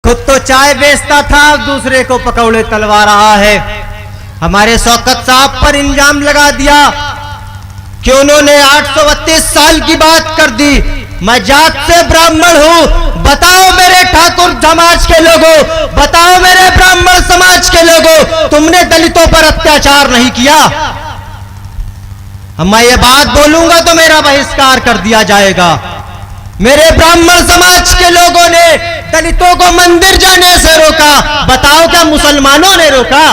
खुद तो चाय बेचता था, दूसरे को पकौड़े तलवा रहा है। हमारे शौकत साहब पर इल्जाम लगा दिया कि उन्होंने 832 साल की बात कर दी। मैं जात से ब्राह्मण हूं, बताओ मेरे ठाकुर समाज के लोगों, बताओ मेरे ब्राह्मण समाज के लोगों, तुमने दलितों पर अत्याचार नहीं किया? मैं ये बात बोलूंगा तो मेरा बहिष्कार कर दिया जाएगा। मेरे ब्राह्मण समाज के लोगों ने दलितों को मंदिर जाने से रोका, बताओ क्या मुसलमानों ने रोका?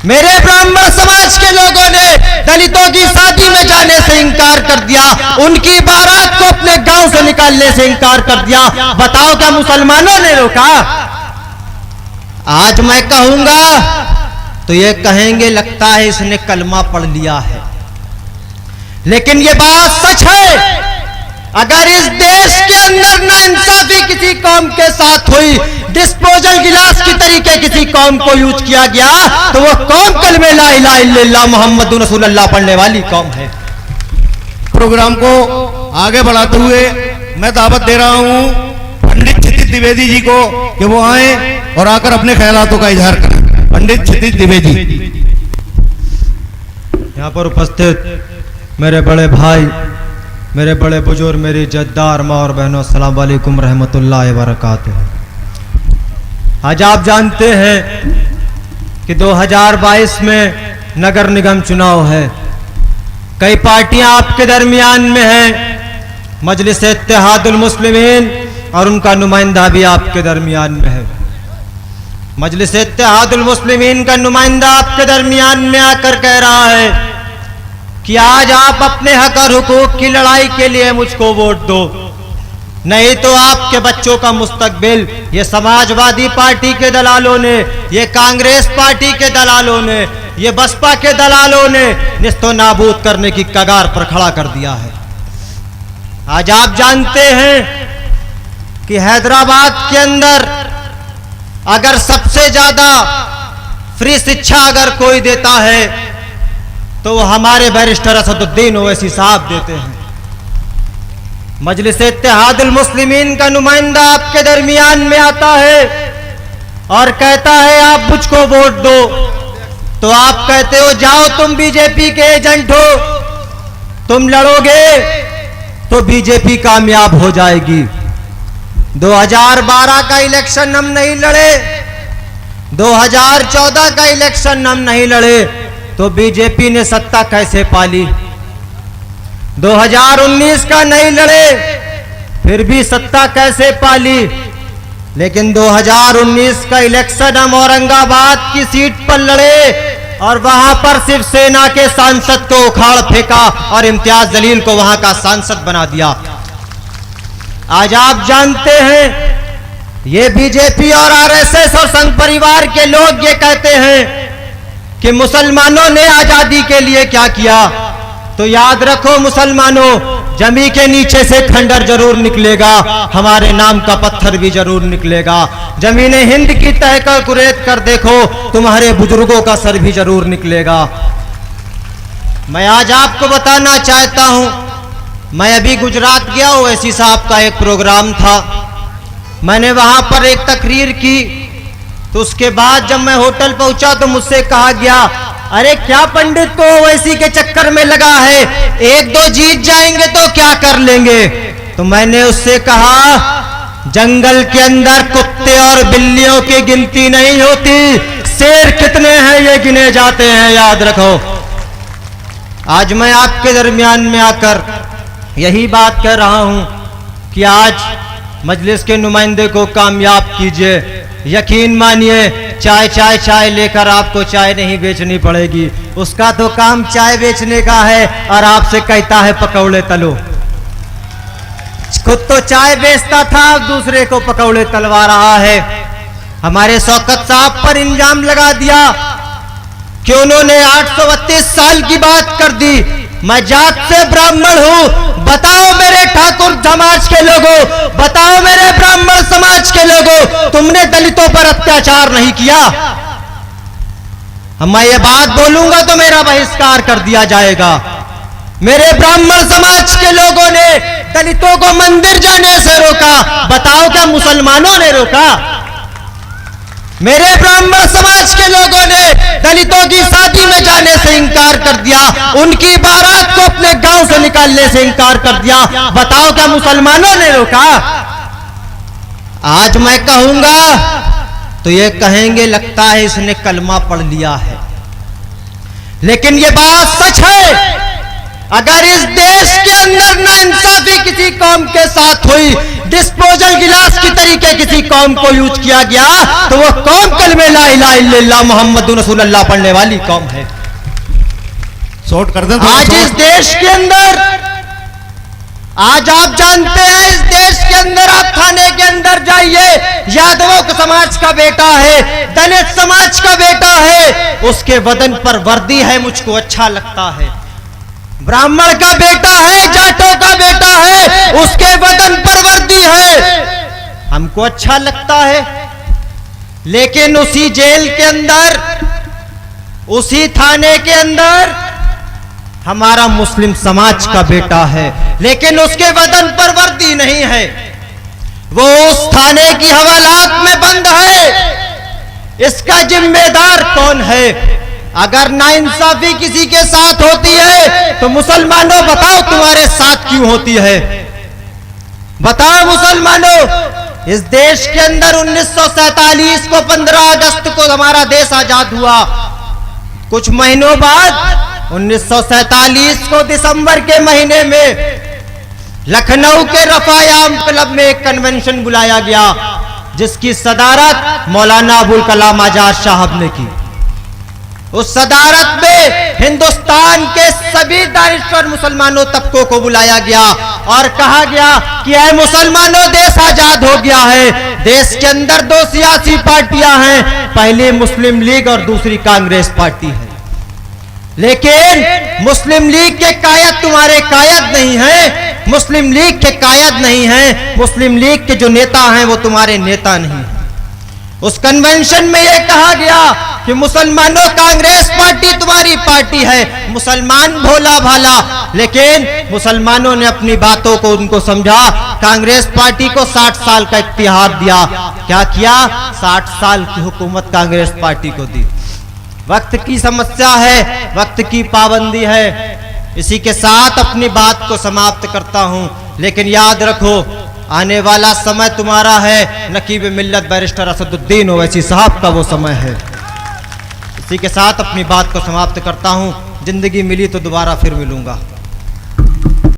मेरे ब्राह्मण समाज के लोगों ने दलितों की शादी में जाने से इंकार कर दिया, उनकी बारात को अपने गांव से निकालने से इंकार कर दिया, बताओ क्या मुसलमानों ने रोका? आज मैं कहूंगा तो ये कहेंगे लगता है इसने कलमा पढ़ लिया है, लेकिन ये बात सच है। अगर इस देश के अंदर नाइंसाफी किसी कौम के साथ हुई, डिस्पोजल गिलास की तरीके किसी कौम को यूज किया गया, तो वो कौम कलमे ला इलाहा इल्लल्लाह मुहम्मदुर रसूलुल्लाह पढ़ने वाली कौम है। प्रोग्राम को आगे बढ़ाते हुए मैं दावत दे रहा हूं पंडित क्षितिज द्विवेदी जी को कि वो आए और आकर अपने ख्यालातों का इजहार करें। पंडित क्षितिज द्विवेदी। यहाँ पर उपस्थित मेरे बड़े भाई, मेरे बड़े बुजुर्ग, मेरी जद्दार माँ और बहनों, अस्सलाम वालेकुम रहमतुल्लाहि व बरकातुहू। आज आप जानते हैं कि 2022 में नगर निगम चुनाव है। कई पार्टियां आपके दरमियान में हैं, मजलिस इत्तेहादुल मुस्लिमीन और उनका नुमाइंदा भी आपके दरमियान में है। मजलिस इत्तेहादुल मुस्लिमीन का नुमाइंदा आपके दरमियान में आकर कह रहा है कि आज आप अपने हक और हुकूक की लड़ाई के लिए मुझको वोट दो, नहीं तो आपके बच्चों का मुस्तकबिल ये समाजवादी पार्टी के दलालों ने, ये कांग्रेस पार्टी के दलालों ने, ये बसपा के दलालों ने निस्तो नाबूद करने की कगार पर खड़ा कर दिया है। आज आप जानते हैं कि हैदराबाद के अंदर अगर सबसे ज्यादा फ्री शिक्षा अगर कोई देता है तो वो हमारे बैरिस्टर असदुद्दीन ओवैसी साहब देते हैं। मजलिस इत्तेहादुल मुस्लिमीन का नुमाइंदा आपके दरमियान में आता है और कहता है आप मुझको वोट दो, तो आप कहते हो जाओ तुम बीजेपी के एजेंट हो, तुम लड़ोगे तो बीजेपी कामयाब हो जाएगी। 2012 का इलेक्शन हम नहीं लड़े, 2014 का इलेक्शन हम नहीं लड़े, तो बीजेपी ने सत्ता कैसे पाली? 2019 का नहीं लड़े, फिर भी सत्ता कैसे पाली? लेकिन 2019 का इलेक्शन हम औरंगाबाद की सीट पर लड़े और वहां पर शिवसेना के सांसद को उखाड़ फेंका और इम्तियाज जलील को वहां का सांसद बना दिया। आज आप जानते हैं ये बीजेपी और आरएसएस और संघ परिवार के लोग ये कहते हैं कि मुसलमानों ने आजादी के लिए क्या किया, तो याद रखो मुसलमानों, जमी के नीचे से खंडर जरूर निकलेगा, हमारे नाम का पत्थर भी जरूर निकलेगा। जमीन हिंद की तह का कुरेद कर देखो, तुम्हारे बुजुर्गों का सर भी जरूर निकलेगा। मैं आज आपको बताना चाहता हूं, मैं अभी गुजरात गया, ओवैसी साहब का एक प्रोग्राम था, मैंने वहां पर एक तकरीर की, तो उसके बाद जब मैं होटल पहुंचा तो मुझसे कहा गया, अरे क्या पंडित को ओवैसी के चक्कर में लगा है, एक दो जीत जाएंगे तो क्या कर लेंगे? तो मैंने उससे कहा जंगल के अंदर कुत्ते और बिल्लियों की गिनती नहीं होती, शेर कितने हैं ये गिने जाते हैं, याद रखो। आज मैं आपके दरमियान में आकर यही बात कह रहा हूं कि आज मजलिस के नुमाइंदे को कामयाब कीजिए। यकीन मानिए चाय चाय चाय लेकर आपको चाय नहीं बेचनी पड़ेगी, उसका तो काम चाय बेचने का है और आपसे कहता है पकौड़े तलो। खुद तो चाय बेचता था, दूसरे को पकौड़े तलवा रहा है। हमारे शौकत साहब पर इल्जाम लगा दिया कि उन्होंने 832 साल की बात कर दी। मैं जात से ब्राह्मण हूं, बताओ मेरे ठाकुर समाज के लोगों, बताओ मेरे ब्राह्मण समाज के लोगों, तुमने दलितों पर अत्याचार नहीं किया? मैं ये बात बोलूंगा तो मेरा बहिष्कार कर दिया जाएगा। मेरे ब्राह्मण समाज के लोगों ने दलितों को मंदिर जाने से रोका। बताओ क्या मुसलमानों ने रोका? मेरे ब्राह्मण समाज के लोगों ने दलितों की शादी में जाने से इंकार कर दिया, उनकी बारात को अपने गांव से निकालने से इंकार कर दिया। बताओ क्या मुसलमानों ने रोका? आज मैं कहूंगा तो ये कहेंगे लगता है इसने कलमा पढ़ लिया है, लेकिन ये बात सच है। अगर इस देश के अंदर नाइंसाफी किसी कौम के साथ हुई, डिस्पोजल गिलास की तरीके किसी कौम को यूज किया गया, तो वो कौम कलमे ला इलाहा इल्लल्लाह मुहम्मदुर रसूलुल्लाह पढ़ने वाली कौम है। शॉर्ट कर दें। आज इस देश के अंदर, आज आप जानते हैं इस देश के अंदर, आप थाने के अंदर जाइए, यादवों समाज का बेटा है, दलित समाज का बेटा है, उसके बदन पर वर्दी है, मुझको अच्छा लगता है। ब्राह्मण का बेटा है, जाटों का बेटा है, उसके बदन पर वर्दी है, हमको अच्छा लगता है। लेकिन उसी जेल के अंदर, उसी थाने के अंदर हमारा मुस्लिम समाज का बेटा है, लेकिन उसके बदन पर वर्दी नहीं है। वो उस थाने की हवालात में बंद है। इसका जिम्मेदार कौन है? अगर नाइंसाफी किसी के साथ होती है तो मुसलमानों बताओ तुम्हारे साथ क्यों होती है? बताओ मुसलमानों, इस देश के अंदर 1947 को 15 अगस्त को हमारा देश आजाद हुआ। कुछ महीनों बाद 1947 को दिसंबर के महीने में लखनऊ के रफायाम क्लब में एक कन्वेंशन बुलाया गया, जिसकी सदारत मौलाना अबुल कलाम आजाद साहब ने की। उस सदारत में हिंदुस्तान के सभी दानिश्वर मुसलमानों तबकों को बुलाया गया और कहा गया कि ऐ मुसलमानों, देश आजाद हो गया है। देश के अंदर दो सियासी पार्टियां हैं, पहली मुस्लिम लीग और दूसरी कांग्रेस पार्टी है। लेकिन मुस्लिम लीग के कायद तुम्हारे कायद नहीं हैं, मुस्लिम लीग के कायद नहीं हैं, मुस्लिम लीग के जो नेता हैं वो तुम्हारे नेता नहीं हैं। उस कन्वेंशन में यह कहा गया कि मुसलमानों, कांग्रेस पार्टी तुम्हारी पार्टी है, मुसलमान भोला भाला। लेकिन मुसलमानों ने अपनी बातों को उनको समझा, कांग्रेस पार्टी को 60 साल का इख्तियार दिया। क्या किया? 60 साल की हुकूमत कांग्रेस पार्टी को दी। वक्त की समस्या है, वक्त की पाबंदी है। इसी के साथ अपनी बात को समाप्त करता हूं, लेकिन याद रखो आने वाला समय तुम्हारा है। नकीब मिल्लत बैरिस्टर असदुद्दीन ओवैसी साहब का वो समय है। इसी के साथ अपनी बात को समाप्त करता हूं। जिंदगी मिली तो दोबारा फिर मिलूंगा।